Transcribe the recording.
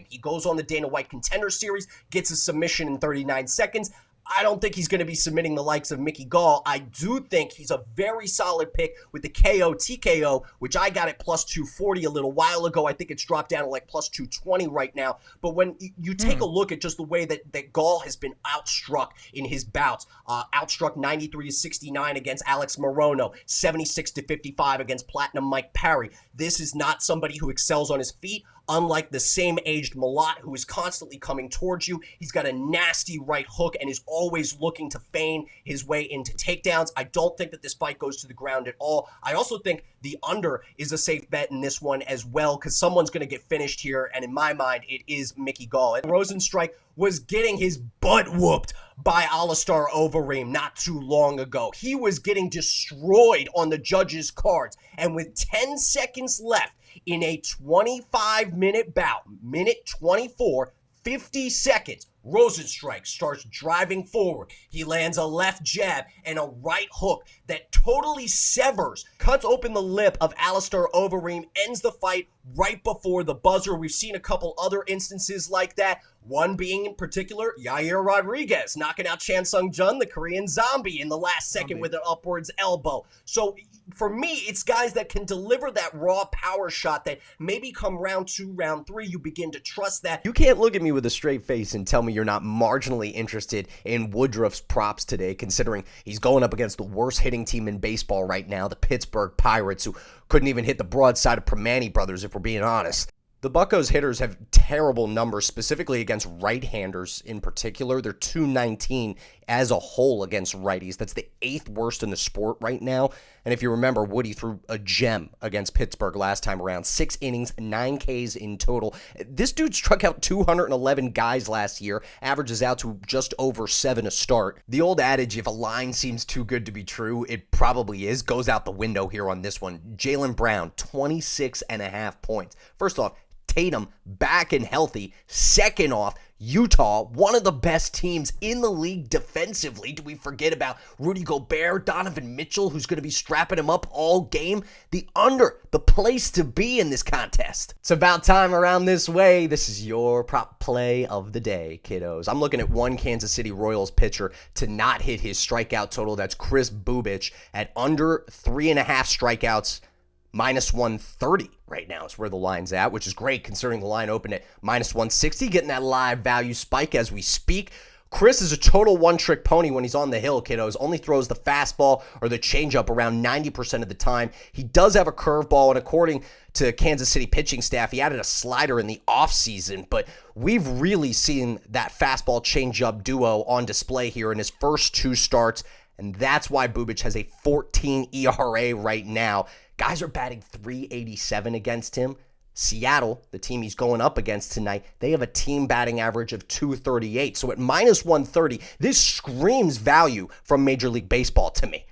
He goes on the Dana White Contender Series, gets a submission in 39 seconds. I don't think he's going to be submitting the likes of Mickey Gall. I do think he's a very solid pick with the KO TKO, which I got at plus 240 a little while ago. I think it's dropped down to like plus 220 right now. But when you take a look at just the way that Gall has been outstruck in his bouts, outstruck 93-69 against Alex Morono, 76-55 against Platinum Mike Parry. This is not somebody who excels on his feet. Unlike the same-aged Malott who is constantly coming towards you, he's got a nasty right hook and is always looking to feign his way into takedowns. I don't think that this fight goes to the ground at all. I also think the under is a safe bet in this one as well because someone's going to get finished here, and in my mind, it is Mickey Gall. And Rosenstrike was getting his butt whooped by Alistair Overeem not too long ago. He was getting destroyed on the judges' cards, and with 10 seconds left, in a 25-minute bout, minute 24, 50 seconds, Rosenstrike starts driving forward. He lands a left jab and a right hook that totally severs, cuts open the lip of Alistair Overeem, ends the fight right before the buzzer. We've seen a couple other instances like that, one being in particular Yair Rodriguez knocking out Chan Sung Jun, the Korean zombie, in the last second with an upwards elbow. So for me, it's guys that can deliver that raw power shot that maybe come round 2, round 3, you begin to trust that. You can't look at me with a straight face and tell me you're not marginally interested in Woodruff's props today, considering he's going up against the worst hitting team in baseball right now, the Pittsburgh Pirates, who couldn't even hit the broadside of Permane brothers, if we're being honest. The Buccos hitters have terrible numbers, specifically against right-handers in particular. They're 219 as a whole against righties. That's the 8th worst in the sport right now. And if you remember, Woody threw a gem against Pittsburgh last time around. 6 innings, 9 Ks in total. This dude struck out 211 guys last year, averages out to just over 7 a start. The old adage, if a line seems too good to be true, it probably is, goes out the window here on this one. Jaylen Brown, 26.5 points. First off, Tatum back and healthy. Second off, Utah, one of the best teams in the league defensively. Do we forget about Rudy Gobert, Donovan Mitchell, who's going to be strapping him up all game? The under, the place to be in this contest. It's about time around this way. This is your prop play of the day, kiddos. I'm looking at one Kansas City Royals pitcher to not hit his strikeout total. That's Chris Bubich at under 3.5 strikeouts. Minus 130 right now is where the line's at, which is great considering the line opened at minus 160, getting that live value spike as we speak. Chris is a total one-trick pony when he's on the hill, kiddos. Only throws the fastball or the changeup around 90% of the time. He does have a curveball, and according to Kansas City pitching staff, he added a slider in the offseason, but we've really seen that fastball changeup duo on display here in his first 2 starts, and that's why Bubich has a 14 ERA right now. Guys are batting .387 against him. Seattle, the team he's going up against tonight, they have a team batting average of .238. So at minus 130, this screams value from Major League Baseball to me.